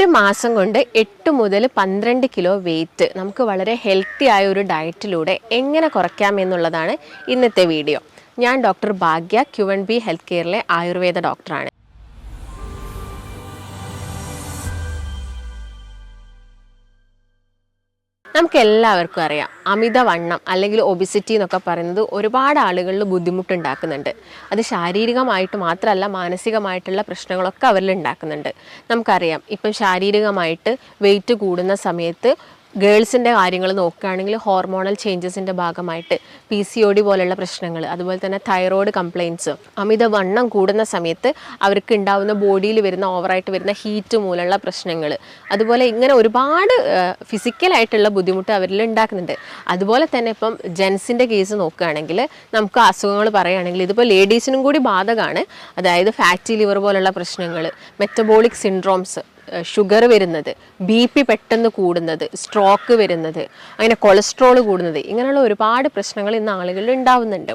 ഒരു മാസം കൊണ്ട് 8 മുതൽ 12 കിലോ വെയിറ്റ് നമുക്ക് വളരെ ഹെൽത്തി ആയ ഒരു ഡയറ്റിലൂടെ എങ്ങനെ കുറയ്ക്കാമെന്നുള്ളതാണ് ഇന്നത്തെ വീഡിയോ. ഞാൻ ഡോക്ടർ ഭാഗ്യ, Q&B ഹെൽത്ത് കെയറിലെ ആയുർവേദ ഡോക്ടറാണ്. നമുക്ക് എല്ലാവർക്കും അറിയാം, അമിതവണ്ണം അല്ലെങ്കിൽ ഒബിസിറ്റി എന്നൊക്കെ പറയുന്നത് ഒരുപാട് ആളുകളിൽ ബുദ്ധിമുട്ടുണ്ടാക്കുന്നുണ്ട്. അത് ശാരീരികമായിട്ട് മാത്രമല്ല, മാനസികമായിട്ടുള്ള പ്രശ്നങ്ങളൊക്കെ അവരിൽ ഉണ്ടാക്കുന്നുണ്ട്. നമുക്കറിയാം, ഇപ്പം ശാരീരികമായിട്ട് വെയിറ്റ് കൂടുന്ന സമയത്ത് ഗേൾസിൻ്റെ കാര്യങ്ങൾ നോക്കുകയാണെങ്കിൽ ഹോർമോണൽ ചേഞ്ചസിൻ്റെ ഭാഗമായിട്ട് PCOD പോലുള്ള പ്രശ്നങ്ങൾ, അതുപോലെ തന്നെ തൈറോയ്ഡ് കംപ്ലയിൻറ്റ്സ്, അമിതവണ്ണം കൂടുന്ന സമയത്ത് അവർക്ക് ഉണ്ടാകുന്ന ബോഡിയിൽ വരുന്ന ഓവറായിട്ട് വരുന്ന ഹീറ്റ് മൂലമുള്ള പ്രശ്നങ്ങൾ, അതുപോലെ ഇങ്ങനെ ഒരുപാട് ഫിസിക്കലായിട്ടുള്ള ബുദ്ധിമുട്ട് അവരിൽ ഉണ്ടാക്കുന്നുണ്ട്. അതുപോലെ തന്നെ ഇപ്പം ജെൻസിൻ്റെ കേസ് നോക്കുകയാണെങ്കിൽ നമുക്ക് അസുഖങ്ങൾ പറയുകയാണെങ്കിൽ ഇതിപ്പോൾ ലേഡീസിനും കൂടി ബാധകമാണ്. അതായത് ഫാറ്റി ലിവർ പോലുള്ള പ്രശ്നങ്ങൾ, മെറ്റബോളിക് സിൻഡ്രോംസ്, ഷുഗർ വരുന്നത്, BP പെട്ടെന്ന് കൂടുന്നത്, സ്ട്രോക്ക് വരുന്നത്, അങ്ങനെ കൊളസ്ട്രോൾ കൂടുന്നത്, ഇങ്ങനെയുള്ള ഒരുപാട് പ്രശ്നങ്ങൾ ഇന്ന് ആളുകളിൽ ഉണ്ടാവുന്നുണ്ട്.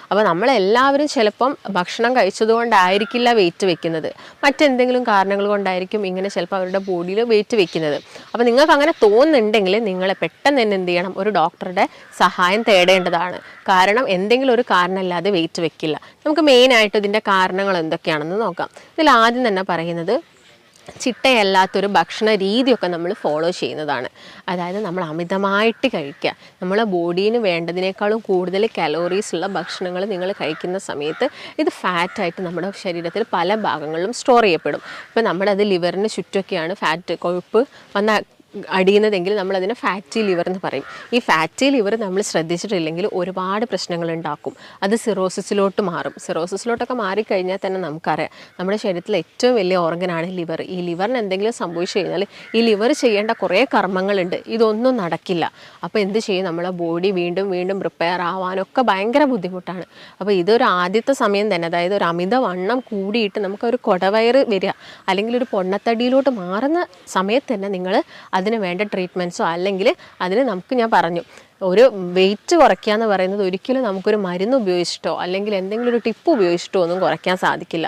അപ്പോൾ നമ്മളെല്ലാവരും ചിലപ്പം ഭക്ഷണം കഴിച്ചതുകൊണ്ടായിരിക്കില്ല വെയിറ്റ് വെക്കുന്നത്, മറ്റെന്തെങ്കിലും കാരണങ്ങൾ കൊണ്ടായിരിക്കും ഇങ്ങനെ ചിലപ്പോൾ അവരുടെ ബോഡിയിൽ വെയിറ്റ് വെക്കുന്നത്. അപ്പോൾ നിങ്ങൾക്ക് അങ്ങനെ തോന്നുന്നുണ്ടെങ്കിൽ നിങ്ങൾ പെട്ടെന്ന് തന്നെ എന്ത് ചെയ്യണം, ഒരു ഡോക്ടറുടെ സഹായം തേടേണ്ടതാണ്. കാരണം എന്തെങ്കിലും ഒരു കാരണമില്ലാതെ വെയിറ്റ് വെക്കില്ല. നമുക്ക് മെയിനായിട്ട് ഇതിൻ്റെ കാരണങ്ങൾ എന്തൊക്കെയാണെന്ന് നോക്കാം. ഇതിൽ ആദ്യം തന്നെ പറയുന്നത് ചിട്ടയല്ലാത്തൊരു ഭക്ഷണ രീതിയൊക്കെ നമ്മൾ ഫോളോ ചെയ്യുന്നതാണ്. അതായത് നമ്മൾ അമിതമായിട്ട് കഴിക്കുക, നമ്മളെ ബോഡീന് വേണ്ടതിനേക്കാളും കൂടുതൽ കലോറീസ് ഉള്ള ഭക്ഷണങ്ങൾ നിങ്ങൾ കഴിക്കുന്ന സമയത്ത് ഇത് ഫാറ്റായിട്ട് നമ്മുടെ ശരീരത്തിൽ പല ഭാഗങ്ങളിലും സ്റ്റോർ ചെയ്യപ്പെടും. ഇപ്പം നമ്മുടെ അത് ലിവറിന് ചുറ്റൊക്കെയാണ് ഫാറ്റ്, കൊഴുപ്പ് വന്ന അടിയുന്നതെങ്കിൽ നമ്മളതിനെ ഫാറ്റി ലിവർ എന്ന് പറയും. ഈ ഫാറ്റി ലിവർ നമ്മൾ ശ്രദ്ധിച്ചിട്ടില്ലെങ്കിൽ ഒരുപാട് പ്രശ്നങ്ങൾ ഉണ്ടാക്കും. അത് സിറോസിസിലോട്ട് മാറും. സിറോസിസിലോട്ടൊക്കെ മാറിക്കഴിഞ്ഞാൽ തന്നെ നമുക്കറിയാം, നമ്മുടെ ശരീരത്തിലെ ഏറ്റവും വലിയ ഓർഗനാണ് ലിവർ. ഈ ലിവറിന് എന്തെങ്കിലും സംഭവിച്ചു കഴിഞ്ഞാൽ ഈ ലിവർ ചെയ്യേണ്ട കുറേ കർമ്മങ്ങളുണ്ട്, ഇതൊന്നും നടക്കില്ല. അപ്പോൾ എന്ത് ചെയ്യും, നമ്മളെ ബോഡി വീണ്ടും വീണ്ടും പ്രിപ്പയർ ആവാനൊക്കെ ഭയങ്കര ബുദ്ധിമുട്ടാണ്. അപ്പോൾ ഇതൊരു ആദ്യത്തെ സമയം തന്നെ, അതായത് ഒരു അമിതവണ്ണം കൂടിയിട്ട് നമുക്കൊരു കൊടവയറ് വരിക അല്ലെങ്കിൽ ഒരു പൊണ്ണത്തടിയിലോട്ട് മാറുന്ന സമയത്ത് തന്നെ നിങ്ങൾ അതിന് വേണ്ട ട്രീറ്റ്മെൻറ്റ്സോ അല്ലെങ്കിൽ അതിന് ഞാൻ പറഞ്ഞു, ഒരു വെയിറ്റ് കുറയ്ക്കുക എന്ന് പറയുന്നത് ഒരിക്കലും നമുക്കൊരു മരുന്ന് ഉപയോഗിച്ചിട്ടോ അല്ലെങ്കിൽ എന്തെങ്കിലും ഒരു ടിപ്പ് ഉപയോഗിച്ചിട്ടോ ഒന്നും കുറയ്ക്കാൻ സാധിക്കില്ല.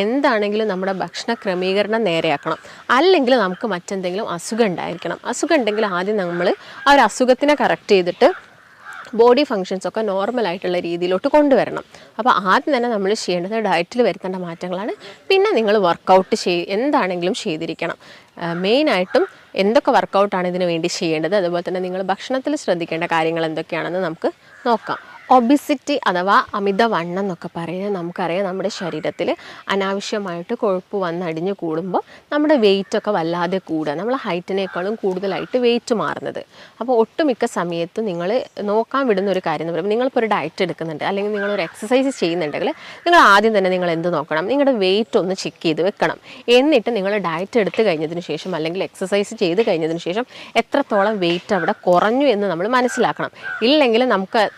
എന്താണെങ്കിലും നമ്മുടെ ഭക്ഷണ ക്രമീകരണം നേരെയാക്കണം. അല്ലെങ്കിൽ നമുക്ക് മറ്റെന്തെങ്കിലും അസുഖം ഉണ്ടായിരിക്കണം. അസുഖം ഉണ്ടെങ്കിൽ ആദ്യം നമ്മൾ ആ ഒരു അസുഖത്തിനെ കറക്റ്റ് ചെയ്തിട്ട് ബോഡി ഫങ്ഷൻസൊക്കെ നോർമലായിട്ടുള്ള രീതിയിലോട്ട് കൊണ്ടുവരണം. അപ്പോൾ ആദ്യം തന്നെ നമ്മൾ ചെയ്യേണ്ടത് ഡയറ്റിൽ വരുത്തേണ്ട മാറ്റങ്ങളാണ്. പിന്നെ നിങ്ങൾ വർക്കൗട്ട് എന്താണെങ്കിലും ചെയ്തിരിക്കണം. മെയിനായിട്ടും എന്തൊക്കെ വർക്കൗട്ടാണ് ഇതിനു വേണ്ടി ചെയ്യേണ്ടത്, അതുപോലെ തന്നെ നിങ്ങൾ ഭക്ഷണത്തിൽ ശ്രദ്ധിക്കേണ്ട കാര്യങ്ങൾ എന്തൊക്കെയാണെന്ന് നമുക്ക് നോക്കാം. ഒബിസിറ്റി അഥവാ അമിതവണ്ണം എന്നൊക്കെ പറയുന്നത് നമുക്കറിയാം, നമ്മുടെ ശരീരത്തിൽ അനാവശ്യമായിട്ട് കൊഴുപ്പ് വന്നടിഞ്ഞ് കൂടുമ്പോൾ നമ്മുടെ വെയിറ്റൊക്കെ വല്ലാതെ കൂടുക, നമ്മളെ ഹൈറ്റിനേക്കാളും കൂടുതലായിട്ട് വെയിറ്റ് മാറുന്നത്. അപ്പോൾ ഒട്ടുമിക്ക സമയത്ത് നിങ്ങൾ നോക്കാൻ വിടുന്ന ഒരു കാര്യം എന്ന് പറയുമ്പോൾ, നിങ്ങളിപ്പോൾ ഒരു ഡയറ്റ് എടുക്കുന്നുണ്ട് അല്ലെങ്കിൽ നിങ്ങളൊരു എക്സസൈസ് ചെയ്യുന്നുണ്ടെങ്കിൽ നിങ്ങൾ ആദ്യം തന്നെ നിങ്ങൾ എന്ത് നോക്കണം, നിങ്ങളുടെ വെയിറ്റ് ഒന്ന് ചെക്ക് ചെയ്ത് വെക്കണം. എന്നിട്ട് നിങ്ങൾ ഡയറ്റ് എടുത്ത് കഴിഞ്ഞതിന് ശേഷം അല്ലെങ്കിൽ എക്സസൈസ് ചെയ്ത് കഴിഞ്ഞതിന് ശേഷം എത്രത്തോളം വെയിറ്റ് അവിടെ കുറഞ്ഞു എന്ന് നമ്മൾ മനസ്സിലാക്കണം. ഇല്ലെങ്കിൽ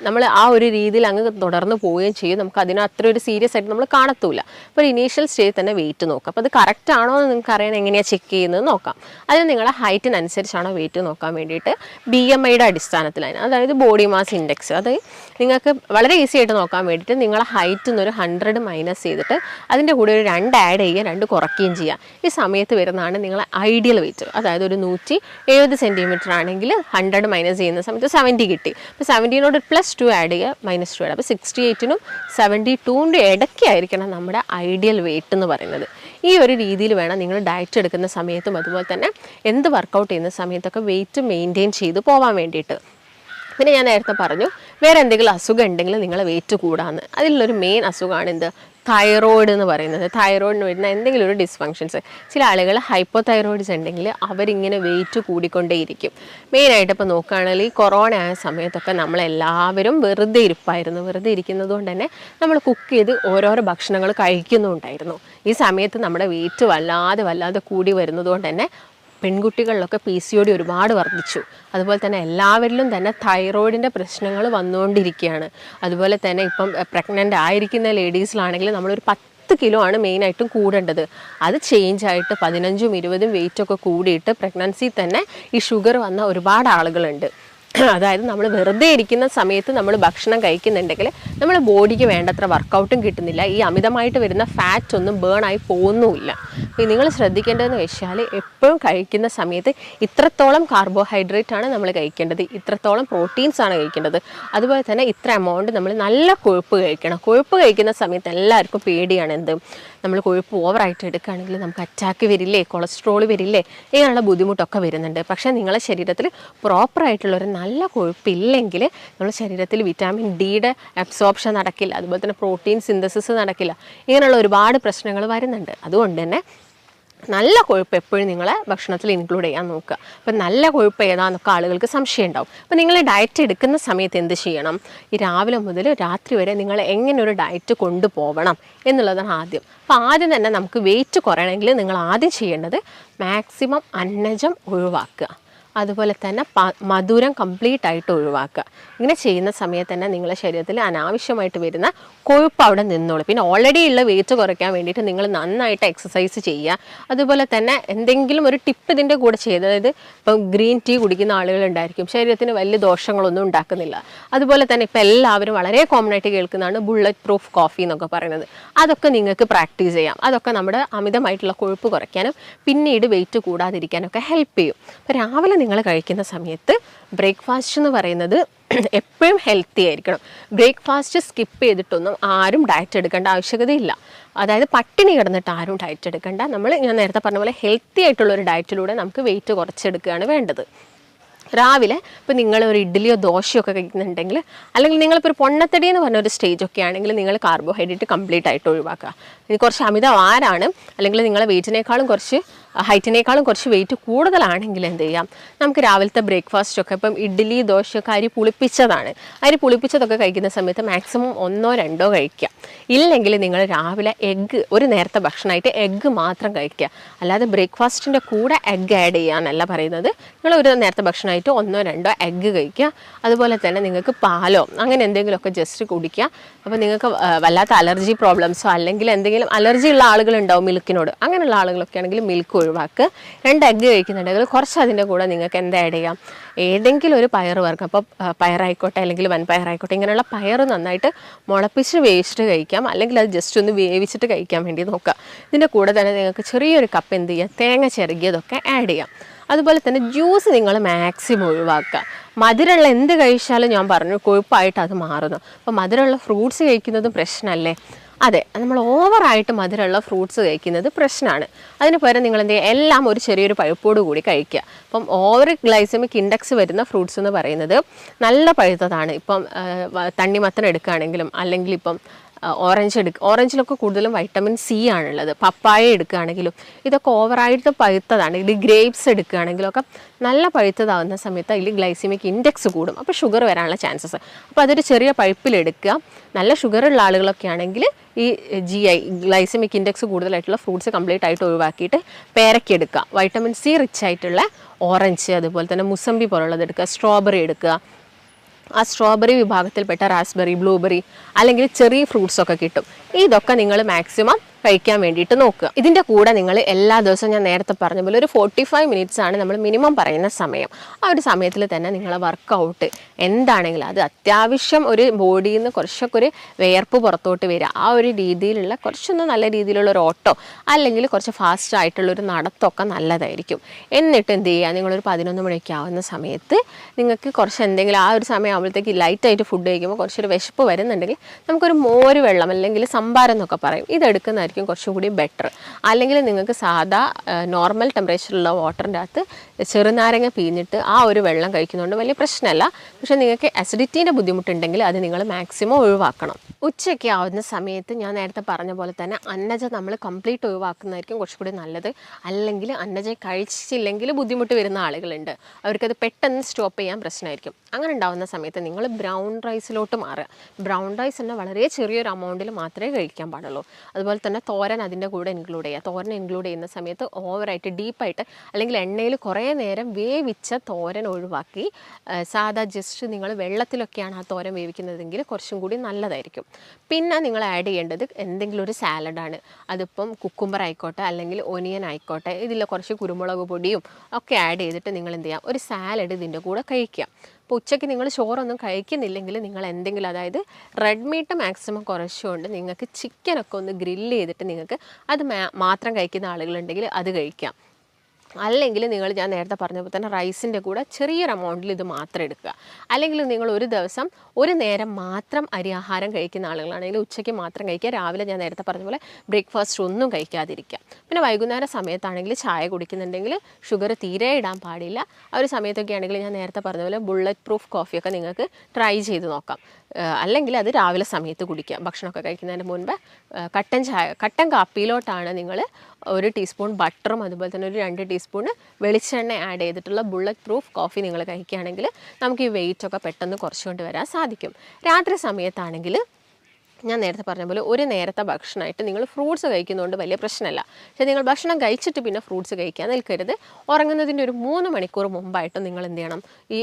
നമ്മൾ ആ ഒരു രീതിയിൽ അങ്ങ് തുടർന്ന് പോവുകയും ചെയ്യും. നമുക്ക് അതിന് അത്ര ഒരു സീരിയസ് ആയിട്ട് നമ്മൾ കാണത്തൂല. അപ്പോൾ ഇനീഷ്യൽ സ്റ്റേജിൽ തന്നെ വെയിറ്റ് നോക്കാം. അപ്പോൾ അത് കറക്റ്റ് ആണോ എന്ന് നിങ്ങൾക്ക് അറിയാൻ എങ്ങനെയാണ് ചെക്ക് ചെയ്യുന്നത് നോക്കാം. അതിന് നിങ്ങളുടെ ഹൈറ്റിനനുസരിച്ചാണോ വെയിറ്റ് നോക്കാൻ വേണ്ടിയിട്ട് BMIയുടെ അടിസ്ഥാനത്തിലാണ്, അതായത് ബോഡി മാസ് ഇൻഡെക്സ്, അത് നിങ്ങൾക്ക് വളരെ ഈസി ആയിട്ട് നോക്കാൻ വേണ്ടിയിട്ട് നിങ്ങളെ ഹൈറ്റിൽ നിന്നൊരു 100 മൈനസ് ചെയ്തിട്ട് അതിൻ്റെ കൂടെ ഒരു 2 ആഡ് ചെയ്യുക, 2 കുറയ്ക്കുകയും ചെയ്യുക. ഈ സമയത്ത് വരുന്നതാണ് നിങ്ങളെ ഐഡിയൽ വെയിറ്റ്. അതായത് ഒരു 170 സെൻറ്റിമീറ്റർ ആണെങ്കിൽ 100 മൈനസ് ചെയ്യുന്ന സമയത്ത് 70 കിട്ടി. അപ്പോൾ 70നോട് +2 ആഡ് ചെയ്യുക, -2 ആഡ്. അപ്പോൾ 68നും 72ൻ്റെ ഇടയ്ക്കായിരിക്കണം നമ്മുടെ ഐഡിയൽ വെയിറ്റ് എന്ന് പറയുന്നത്. ഈ ഒരു രീതിയിൽ വേണം നിങ്ങൾ ഡയറ്റ് എടുക്കുന്ന സമയത്തും അതുപോലെ തന്നെ എന്ത് വർക്കൗട്ട് ചെയ്യുന്ന സമയത്തൊക്കെ വെയിറ്റ് മെയിൻറ്റെയിൻ ചെയ്ത് പോകാൻ വേണ്ടിയിട്ട്. പിന്നെ ഞാൻ നേരത്തെ പറഞ്ഞു, വേറെ എന്തെങ്കിലും അസുഖം ഉണ്ടെങ്കിൽ നിങ്ങളെ വെയിറ്റ് കൂടാമെന്ന്. അതിലുള്ളൊരു മെയിൻ അസുഖമാണ് എന്ത്, തൈറോയിഡ് എന്ന് പറയുന്നത്. തൈറോയിഡിന് വരുന്ന എന്തെങ്കിലും ഒരു ഡിസ്ഫങ്ഷൻസ്, ചില ആളുകൾ ഹൈപ്പോതൈറോയിഡ്സ് ഉണ്ടെങ്കിൽ അവരിങ്ങനെ വെയിറ്റ് കൂടിക്കൊണ്ടേയിരിക്കും. മെയിനായിട്ട് ഇപ്പോൾ നോക്കുകയാണെങ്കിൽ ഈ കൊറോണ ആയ സമയത്തൊക്കെ നമ്മളെല്ലാവരും വെറുതെ ഇരിക്കുന്നത് കൊണ്ട് തന്നെ നമ്മൾ കുക്ക് ചെയ്ത് ഓരോരോ ഭക്ഷണങ്ങൾ കഴിക്കുന്നുണ്ടായിരുന്നു. ഈ സമയത്ത് നമ്മുടെ വെയിറ്റ് വല്ലാതെ കൂടി വരുന്നത് കൊണ്ട് തന്നെ പെൺകുട്ടികളിലൊക്കെ PCOD ഒരുപാട് വർദ്ധിച്ചു. അതുപോലെ തന്നെ എല്ലാവരിലും തന്നെ തൈറോയിഡിൻ്റെ പ്രശ്നങ്ങൾ വന്നുകൊണ്ടിരിക്കുകയാണ്. അതുപോലെ തന്നെ ഇപ്പം പ്രഗ്നൻ്റ് ആയിരിക്കുന്ന ലേഡീസിലാണെങ്കിൽ നമ്മളൊരു 10 കിലോ ആണ് മെയിനായിട്ടും കൂടേണ്ടത്. അത് ചേഞ്ചായിട്ട് 15ഉം 20ഉം വെയിറ്റൊക്കെ കൂടിയിട്ട് പ്രഗ്നൻസി തന്നെ ഈ ഷുഗർ വന്ന ഒരുപാട് ആളുകളുണ്ട്. അതായത് നമ്മൾ വെറുതെ ഇരിക്കുന്ന സമയത്ത് നമ്മൾ ഭക്ഷണം കഴിക്കുന്നുണ്ടെങ്കിൽ നമ്മുടെ ബോഡിക്ക് വേണ്ടത്ര വർക്കൗട്ടും കിട്ടുന്നില്ല, ഈ അമിതമായിട്ട് വരുന്ന ഫാറ്റ് ഒന്നും ബേൺ ആയി പോകുന്നുമില്ല. അപ്പോൾ നിങ്ങൾ ശ്രദ്ധിക്കേണ്ടതെന്ന് വെച്ചാൽ എപ്പോഴും കഴിക്കുന്ന സമയത്ത് ഇത്രത്തോളം കാർബോഹൈഡ്രേറ്റ് ആണ് നമ്മൾ കഴിക്കേണ്ടത്, ഇത്രത്തോളം പ്രോട്ടീൻസ് ആണ് കഴിക്കേണ്ടത്, അതുപോലെ തന്നെ ഇത്ര എമൗണ്ട് നമ്മൾ നല്ല കൊഴുപ്പ് കഴിക്കണം. കൊഴുപ്പ് കഴിക്കുന്ന സമയത്ത് എല്ലാവർക്കും പേടിയാണ്, എന്ത് നമ്മൾ കൊഴുപ്പ് ഓവറായിട്ട് എടുക്കുകയാണെങ്കിൽ നമുക്ക് അറ്റാക്ക് വരില്ലേ, കൊളസ്ട്രോൾ വരില്ലേ, ഇങ്ങനെയുള്ള ബുദ്ധിമുട്ടൊക്കെ വരുന്നുണ്ട്. പക്ഷേ നിങ്ങളുടെ ശരീരത്തിൽ പ്രോപ്പറായിട്ടുള്ളൊരു നല്ല കൊഴുപ്പില്ലെങ്കിൽ നമ്മുടെ ശരീരത്തിൽ വിറ്റാമിൻ ഡിയുടെ അബ്സോർപ്ഷൻ നടക്കില്ല, അതുപോലെ തന്നെ പ്രോട്ടീൻ സിന്തസിസ് നടക്കില്ല, ഇങ്ങനെയുള്ള ഒരുപാട് പ്രശ്നങ്ങൾ വരുന്നുണ്ട്. അതുകൊണ്ട് തന്നെ നല്ല കൊഴുപ്പ് എപ്പോഴും നിങ്ങളെ ഭക്ഷണത്തിൽ ഇൻക്ലൂഡ് ചെയ്യാൻ നോക്കുക. അപ്പം നല്ല കൊഴുപ്പ് ഏതാന്നൊക്കെ ആളുകൾക്ക് സംശയം ഉണ്ടാവും. അപ്പോൾ നിങ്ങൾ ഡയറ്റ് എടുക്കുന്ന സമയത്ത് എന്ത് ചെയ്യണം, ഈ രാവിലെ മുതൽ രാത്രി വരെ നിങ്ങൾ എങ്ങനെ ഒരു ഡയറ്റ് കൊണ്ടുപോകണം എന്നുള്ളതാണ് ആദ്യം. അപ്പോൾ ആദ്യം തന്നെ നമുക്ക് വെയിറ്റ് കുറയണമെങ്കിൽ നിങ്ങൾ ആദ്യം ചെയ്യേണ്ടത് മാക്സിമം അന്നജം ഒഴിവാക്കുക, അതുപോലെ തന്നെ മധുരം കംപ്ലീറ്റ് ആയിട്ട് ഒഴിവാക്കുക. ഇങ്ങനെ ചെയ്യുന്ന സമയത്ത് തന്നെ നിങ്ങളുടെ ശരീരത്തിൽ അനാവശ്യമായിട്ട് വരുന്ന കൊഴുപ്പ് അവിടെ നിന്നോളൂ. പിന്നെ ഓൾറെഡി ഉള്ള വെയിറ്റ് കുറയ്ക്കാൻ വേണ്ടിയിട്ട് നിങ്ങൾ നന്നായിട്ട് എക്സസൈസ് ചെയ്യുക. അതുപോലെ തന്നെ എന്തെങ്കിലും ഒരു ടിപ്പ് ഇതിൻ്റെ കൂടെ ചെയ്ത്, അതായത് ഇപ്പം ഗ്രീൻ ടീ കുടിക്കുന്ന ആളുകളുണ്ടായിരിക്കും, ശരീരത്തിന് വലിയ ദോഷങ്ങളൊന്നും ഉണ്ടാക്കുന്നില്ല. അതുപോലെ തന്നെ ഇപ്പം എല്ലാവരും വളരെ കോമൺ ആയിട്ട് കേൾക്കുന്നതാണ് ബുള്ളറ്റ് പ്രൂഫ് കോഫി എന്നൊക്കെ പറയുന്നത്. അതൊക്കെ നിങ്ങൾക്ക് പ്രാക്ടീസ് ചെയ്യാം. അതൊക്കെ നമ്മുടെ അമിതമായിട്ടുള്ള കൊഴുപ്പ് കുറയ്ക്കാനും പിന്നീട് വെയിറ്റ് കൂടാതിരിക്കാനൊക്കെ ഹെൽപ്പ് ചെയ്യും. അപ്പോൾ രാവിലെ നിങ്ങൾ കഴിക്കുന്ന സമയത്ത് ബ്രേക്ക്ഫാസ്റ്റ് എന്ന് പറയുന്നത് എപ്പോഴും ഹെൽത്തി ആയിരിക്കണം. ബ്രേക്ക്ഫാസ്റ്റ് സ്കിപ്പ് ചെയ്തിട്ടൊന്നും ആരും ഡയറ്റ് എടുക്കേണ്ട ആവശ്യകതയില്ല. അതായത് പട്ടിണി കിടന്നിട്ട് ആരും ഡയറ്റ് എടുക്കേണ്ട. ഞാൻ നേരത്തെ പറഞ്ഞ പോലെ ഹെൽത്തി ആയിട്ടുള്ളൊരു ഡയറ്റിലൂടെ നമുക്ക് വെയിറ്റ് കുറച്ചെടുക്കുകയാണ് വേണ്ടത്. രാവിലെ ഇപ്പോൾ നിങ്ങളൊരു ഇഡ്ഡലിയോ ദോശയോ ഒക്കെ കഴിക്കുന്നുണ്ടെങ്കിൽ, അല്ലെങ്കിൽ നിങ്ങളിപ്പോൾ ഒരു പൊണ്ണത്തടി എന്ന് പറഞ്ഞൊരു സ്റ്റേജൊക്കെ ആണെങ്കിൽ നിങ്ങൾ കാർബോഹൈഡ്രേറ്റ് കംപ്ലീറ്റ് ആയിട്ട് ഒഴിവാക്കുക. ഇനി കുറച്ച് അമിതഭാരമാണ്, അല്ലെങ്കിൽ നിങ്ങളെ വെയിറ്റിനേക്കാളും കുറച്ച് ഹൈറ്റിനേക്കാളും കുറച്ച് വെയിറ്റ് കൂടുതലാണെങ്കിൽ എന്ത് ചെയ്യാം, നമുക്ക് രാവിലത്തെ ബ്രേക്ക്ഫാസ്റ്റൊക്കെ ഇപ്പം ഇഡ്ഡലി ദോശയൊക്കെ അരി പുളിപ്പിച്ചതാണ്, അരി പുളിപ്പിച്ചതൊക്കെ കഴിക്കുന്ന സമയത്ത് മാക്സിമം 1 or 2 കഴിക്കുക. ഇല്ലെങ്കിൽ നിങ്ങൾ രാവിലെ ഒരു നേരത്തെ ഭക്ഷണമായിട്ട് എഗ്ഗ് മാത്രം കഴിക്കുക. അല്ലാതെ ബ്രേക്ക്ഫാസ്റ്റിൻ്റെ കൂടെ എഗ്ഗ് ആഡ് ചെയ്യാനല്ല പറയുന്നത്. നിങ്ങൾ ഒരു നേരത്തെ ഭക്ഷണമായിട്ട് 1 or 2 എഗ്ഗ് കഴിക്കുക. അതുപോലെ തന്നെ നിങ്ങൾക്ക് പാലോ അങ്ങനെ എന്തെങ്കിലുമൊക്കെ ജസ്റ്റ് കുടിക്കുക. അപ്പോൾ നിങ്ങൾക്ക് വല്ലാത്ത അലർജി പ്രോബ്ലംസോ അല്ലെങ്കിൽ എന്തെങ്കിലും അലർജി ഉള്ള ആളുകളുണ്ടാവും മിൽക്കിനോട്, അങ്ങനെയുള്ള ആളുകളൊക്കെ ആണെങ്കിൽ മിൽക്ക് ഒഴിവാക്കുക. 2 എഗ്ഗ് കഴിക്കുന്നുണ്ടെങ്കിൽ കുറച്ച് അതിൻ്റെ കൂടെ നിങ്ങൾക്ക് എന്താ ആഡ് ചെയ്യാം, ഏതെങ്കിലും ഒരു പയർ വർഗ്ഗം, അപ്പോൾ പയറായിക്കോട്ടെ അല്ലെങ്കിൽ വൻപയറായിക്കോട്ടെ, ഇങ്ങനെയുള്ള പയർ നന്നായിട്ട് മുളപ്പിച്ച് വേവിച്ചിട്ട് കഴിക്കാം, അല്ലെങ്കിൽ അത് ജസ്റ്റ് ഒന്ന് വേവിച്ചിട്ട് കഴിക്കാൻ വേണ്ടി നോക്കുക. ഇതിൻ്റെ കൂടെ തന്നെ നിങ്ങൾക്ക് ചെറിയൊരു കപ്പ് എന്ത് ചെയ്യുക, തേങ്ങ ചിരകിയതൊക്കെ ആഡ് ചെയ്യാം. അതുപോലെ തന്നെ ജ്യൂസ് നിങ്ങൾ മാക്സിമം ഒഴിവാക്കുക. മധുരമുള്ള എന്ത് കഴിച്ചാലും ഞാൻ പറഞ്ഞു കൊഴുപ്പായിട്ട് അത് മാറുന്നു. അപ്പോൾ മധുരമുള്ള ഫ്രൂട്ട്സ് കഴിക്കുന്നതും പ്രശ്നമല്ലേ? അതെ, നമ്മൾ ഓവറായിട്ട് മധുരമുള്ള ഫ്രൂട്ട്സ് കഴിക്കുന്നത് പ്രശ്നമാണ്. അതിന് പകരം നിങ്ങൾ എന്ത് ചെയ്യുക, എല്ലാം ഒരു ചെറിയൊരു പഴുപ്പോട് കൂടി കഴിക്കുക. അപ്പം ഓവർ ഗ്ലൈസമിക് ഇൻഡെക്സ് വരുന്ന ഫ്രൂട്ട്സ് എന്ന് പറയുന്നത് നല്ല പഴുത്തതാണ്. ഇപ്പം തണ്ണിമത്തൻ എടുക്കുകയാണെങ്കിലും, അല്ലെങ്കിൽ ഇപ്പം ഓറഞ്ചിലൊക്കെ കൂടുതലും വൈറ്റമിൻ സി ആണുള്ളത്. പപ്പായ എടുക്കുകയാണെങ്കിലും ഇതൊക്കെ ഓവറായിട്ട് പഴുത്തതാണ്. ഇത് ഗ്രേപ്സ് എടുക്കുകയാണെങ്കിലൊക്കെ നല്ല പഴുത്തതാവുന്ന സമയത്ത് അതിൽ ഗ്ലൈസിമിക് ഇൻഡെക്സ് കൂടും, അപ്പോൾ ഷുഗർ വരാനുള്ള ചാൻസസ്. അപ്പോൾ അതൊരു ചെറിയ പഴുപ്പിലെടുക്കുക. നല്ല ഷുഗറുള്ള ആളുകളൊക്കെ ആണെങ്കിൽ ഈ ഗ്ലൈസിമിക് ഇൻഡെക്സ് കൂടുതലായിട്ടുള്ള ഫ്രൂട്ട്സ് കംപ്ലീറ്റ് ആയിട്ട് ഒഴിവാക്കിയിട്ട് പേരയ്ക്ക എടുക്കുക. വൈറ്റമിൻ സി റിച്ച് ആയിട്ടുള്ള ഓറഞ്ച്, അതുപോലെ തന്നെ മുസമ്പി പോലുള്ളത് എടുക്കുക. സ്ട്രോബെറി എടുക്കുക. ആ സ്ട്രോബെറി വിഭാഗത്തിൽപ്പെട്ട റാസ്ബെറി, ബ്ലൂബെറി അല്ലെങ്കിൽ ചെറിയ ഫ്രൂട്ട്സൊക്കെ കിട്ടും. ഇതൊക്കെ നിങ്ങൾ മാക്സിമം കഴിക്കാൻ വേണ്ടിയിട്ട് നോക്കുക. ഇതിൻ്റെ കൂടെ നിങ്ങൾ എല്ലാ ദിവസവും ഞാൻ നേരത്തെ പറഞ്ഞ പോലെ ഒരു 45 minutes ആണ് നമ്മൾ മിനിമം പറയുന്ന സമയം. ആ ഒരു സമയത്തിൽ തന്നെ നിങ്ങളെ വർക്കൗട്ട് എന്താണെങ്കിലും അത് അത്യാവശ്യം ഒരു ബോഡിയിൽ നിന്ന് കുറച്ചൊക്കെ ഒരു വിയർപ്പ് പുറത്തോട്ട് വരിക, ആ ഒരു രീതിയിലുള്ള കുറച്ചൊന്ന് നല്ല രീതിയിലുള്ള ഒരു ഓട്ടോ അല്ലെങ്കിൽ കുറച്ച് ഫാസ്റ്റ് ആയിട്ടുള്ളൊരു നടത്തമൊക്കെ നല്ലതായിരിക്കും. എന്നിട്ട് എന്ത് ചെയ്യുക, നിങ്ങളൊരു 11 മണിയൊക്കെ ആവുന്ന സമയത്ത് നിങ്ങൾക്ക് കുറച്ച് എന്തെങ്കിലും ആ ഒരു സമയം ആകുമ്പോഴത്തേക്ക് ലൈറ്റായിട്ട് ഫുഡ് കഴിക്കുമ്പോൾ കുറച്ചൊരു വിശപ്പ് വരുന്നുണ്ടെങ്കിൽ നമുക്കൊരു മോര് വെള്ളം അല്ലെങ്കിൽ സംഭാരം എന്നൊക്കെ പറയും, ഇതെടുക്കുന്നതായിരിക്കും കുറച്ചുകൂടി ബെറ്റർ. അല്ലെങ്കിൽ നിങ്ങൾക്ക് സാധാ നോർമൽ ടെമ്പറേച്ചറുള്ള വാട്ടറിൻ്റെ അകത്ത് ചെറുനാരങ്ങ പിഴിഞ്ഞിട്ട് ആ ഒരു വെള്ളം കഴിക്കുന്നതുകൊണ്ട് വലിയ പ്രശ്നമല്ല. പക്ഷേ നിങ്ങൾക്ക് അസിഡിറ്റീൻ്റെ ബുദ്ധിമുട്ടുണ്ടെങ്കിൽ അത് നിങ്ങൾ മാക്സിമം ഒഴിവാക്കണം. ഉച്ചയ്ക്ക് ആവുന്ന സമയത്ത് ഞാൻ നേരത്തെ പറഞ്ഞ പോലെ തന്നെ അന്നജം നമ്മൾ കംപ്ലീറ്റ് ഒഴിവാക്കുന്നതായിരിക്കും കുറച്ചുകൂടി നല്ലത്. അല്ലെങ്കിൽ അന്നജം കഴിച്ചില്ലെങ്കിൽ ബുദ്ധിമുട്ട് വരുന്ന ആളുകളുണ്ട്, അവർക്കത് പെട്ടെന്ന് സ്റ്റോപ്പ് ചെയ്യാൻ പ്രശ്നമായിരിക്കും. അങ്ങനെ ഉണ്ടാകുന്ന സമയത്ത് നിങ്ങൾ ബ്രൗൺ റൈസിലോട്ട് മാറുക. ബ്രൗൺ റൈസ് തന്നെ വളരെ ചെറിയൊരു എമൗണ്ടിൽ മാത്രമേ കഴിക്കാൻ പാടുള്ളൂ. അതുപോലെ തന്നെ തോരൻ അതിൻ്റെ കൂടെ ഇൻക്ലൂഡ് ചെയ്യുക. തോരൻ ഇൻക്ലൂഡ് ചെയ്യുന്ന സമയത്ത് ഓവറായിട്ട് ഡീപ്പായിട്ട് അല്ലെങ്കിൽ എണ്ണയിൽ കുറേ നേരം വേവിച്ച തോരൻ ഒഴിവാക്കി സാധാ ജസ്റ്റ് നിങ്ങൾ വെള്ളത്തിലൊക്കെയാണ് ആ തോരൻ വേവിക്കുന്നതെങ്കിൽ കുറച്ചും കൂടി നല്ലതായിരിക്കും. പിന്നെ നിങ്ങൾ ആഡ് ചെയ്യേണ്ടത് എന്തെങ്കിലും ഒരു സാലഡാണ്. അതിപ്പം കുക്കുംബർ ആയിക്കോട്ടെ അല്ലെങ്കിൽ ഒനിയൻ ആയിക്കോട്ടെ, ഇതിൽ കുറച്ച് കുരുമുളക് പൊടിയും ഒക്കെ ആഡ് ചെയ്തിട്ട് നിങ്ങൾ എന്ത് ചെയ്യാം, ഒരു സാലഡ് ഇതിൻ്റെ കൂടെ കഴിക്കുക. അപ്പോൾ ഉച്ചയ്ക്ക് നിങ്ങൾ ചോറൊന്നും കഴിക്കുന്നില്ലെങ്കിൽ നിങ്ങൾ എന്തെങ്കിലും, അതായത് റെഡ് മീറ്റ് മാക്സിമം കുറച്ചുകൊണ്ട് നിങ്ങൾക്ക് ചിക്കനൊക്കെ ഒന്ന് ഗ്രില്ല് ചെയ്തിട്ട് നിങ്ങൾക്ക് അത് മാത്രം കഴിക്കുന്ന ആളുകളുണ്ടെങ്കിൽ അത് കഴിക്കാം. അല്ലെങ്കിൽ നിങ്ങൾ ഞാൻ നേരത്തെ പറഞ്ഞപ്പോൾ തന്നെ റൈസിൻ്റെ കൂടെ ചെറിയൊരു എമൗണ്ടിൽ ഇത് മാത്രം എടുക്കുക. അല്ലെങ്കിൽ നിങ്ങൾ ഒരു ദിവസം ഒരു നേരം മാത്രം അരി ആഹാരം കഴിക്കുന്ന ആളുകളാണെങ്കിൽ ഉച്ചയ്ക്ക് മാത്രം കഴിക്കുക. രാവിലെ ഞാൻ നേരത്തെ പറഞ്ഞ പോലെ ബ്രേക്ക്ഫാസ്റ്റ് ഒന്നും കഴിക്കാതിരിക്കുക. പിന്നെ വൈകുന്നേരം സമയത്താണെങ്കിൽ ചായ കുടിക്കുന്നുണ്ടെങ്കിൽ ഷുഗർ തീരെ ഇടാൻ പാടില്ല. ആ ഒരു സമയത്തൊക്കെ ആണെങ്കിൽ ഞാൻ നേരത്തെ പറഞ്ഞ പോലെ ബുള്ളറ്റ് പ്രൂഫ് കോഫിയൊക്കെ നിങ്ങൾക്ക് ട്രൈ ചെയ്ത് നോക്കാം. അല്ലെങ്കിൽ അത് രാവിലെ സമയത്ത് കുടിക്കുക. ഭക്ഷണമൊക്കെ കഴിക്കുന്നതിന് മുൻപ് കട്ടൻ കാപ്പിയിലോട്ടാണ് നിങ്ങൾ 1 ടീസ്പൂൺ ബട്ടറും അതുപോലെ തന്നെ ഒരു 2 ടീസ്പൂൺ വെളിച്ചെണ്ണ ആഡ് ചെയ്തിട്ടുള്ള ബുള്ളറ്റ് പ്രൂഫ് കോഫി നിങ്ങൾ കഴിക്കുകയാണെങ്കിൽ നമുക്ക് ഈ വെയിറ്റൊക്കെ പെട്ടെന്ന് കുറച്ചുകൊണ്ട് വരാൻ സാധിക്കും. രാത്രി സമയത്താണെങ്കിൽ ഞാൻ നേരത്തെ പറഞ്ഞ പോലെ ഒരു നേരത്തെ ഭക്ഷണമായിട്ട് നിങ്ങൾ ഫ്രൂട്ട്സ് കഴിക്കുന്നതുകൊണ്ട് വലിയ പ്രശ്നമല്ല. പക്ഷേ നിങ്ങൾ ഭക്ഷണം കഴിച്ചിട്ട് പിന്നെ ഫ്രൂട്ട്സ് കഴിക്കാൻ നിൽക്കരുത്. ഉറങ്ങുന്നതിൻ്റെ ഒരു 3 മണിക്കൂർ മുമ്പായിട്ട് നിങ്ങൾ എന്ത് ചെയ്യണം, ഈ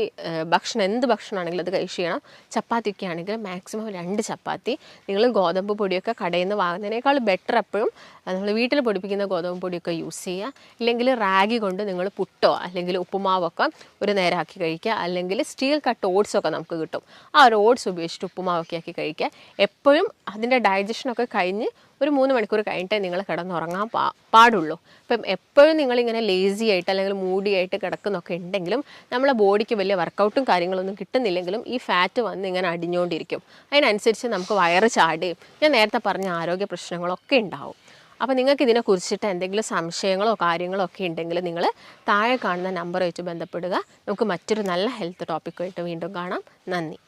ഭക്ഷണം എന്ത് ഭക്ഷണമാണെങ്കിലും അത് കഴിച്ച് ചെയ്യണം. ചപ്പാത്തിയൊക്കെ ആണെങ്കിൽ മാക്സിമം 2 ചപ്പാത്തി. നിങ്ങൾ ഗോതമ്പ് പൊടിയൊക്കെ കടയിൽ നിന്ന് വാങ്ങുന്നതിനേക്കാൾ ബെറ്റർ എപ്പോഴും നമ്മൾ വീട്ടിൽ പൊടിപ്പിക്കുന്ന ഗോതമ്പ് പൊടിയൊക്കെ യൂസ് ചെയ്യുക. ഇല്ലെങ്കിൽ റാഗി കൊണ്ട് നിങ്ങൾ പുട്ടോ അല്ലെങ്കിൽ ഉപ്പുമാവൊക്കെ ഒരു നേരമാക്കി കഴിക്കുക. അല്ലെങ്കിൽ സ്റ്റീൽ കട്ട് ഓട്സൊക്കെ നമുക്ക് കിട്ടും. ആ ഒരു ഓട്സ് ഉപയോഗിച്ചിട്ട് ഉപ്പുമാവൊക്കെ ആക്കി കഴിക്കുക. എപ്പോഴും അതിൻ്റെ ഡൈജഷനൊക്കെ കഴിഞ്ഞ് ഒരു 3 മണിക്കൂർ കഴിഞ്ഞിട്ടേ നിങ്ങൾ കിടന്നുറങ്ങാൻ പാടുള്ളൂ. അപ്പം എപ്പോഴും നിങ്ങളിങ്ങനെ ലേസി ആയിട്ട് അല്ലെങ്കിൽ മൂഡി ആയിട്ട് കിടക്കുന്നൊക്കെ ഉണ്ടെങ്കിലും നമ്മളെ ബോഡിക്ക് വലിയ വർക്കൗട്ടും കാര്യങ്ങളൊന്നും കിട്ടുന്നില്ലെങ്കിലും ഈ ഫാറ്റ് വന്ന് ഇങ്ങനെ അടിഞ്ഞുകൊണ്ടിരിക്കും. അതിനനുസരിച്ച് നമുക്ക് വയറ് ചാടുകയും ഞാൻ നേരത്തെ പറഞ്ഞ ആരോഗ്യ പ്രശ്നങ്ങളൊക്കെ ഉണ്ടാവും. അപ്പോൾ നിങ്ങൾക്ക് ഇതിനെക്കുറിച്ചിട്ട് എന്തെങ്കിലും സംശയങ്ങളോ കാര്യങ്ങളോ ഒക്കെ ഉണ്ടെങ്കിൽ നിങ്ങൾ താഴെ കാണുന്ന നമ്പറുമായിട്ട് ബന്ധപ്പെടുക. നമുക്ക് മറ്റൊരു നല്ല ഹെൽത്ത് ടോപ്പിക്കുമായിട്ട് വീണ്ടും കാണാം. നന്ദി.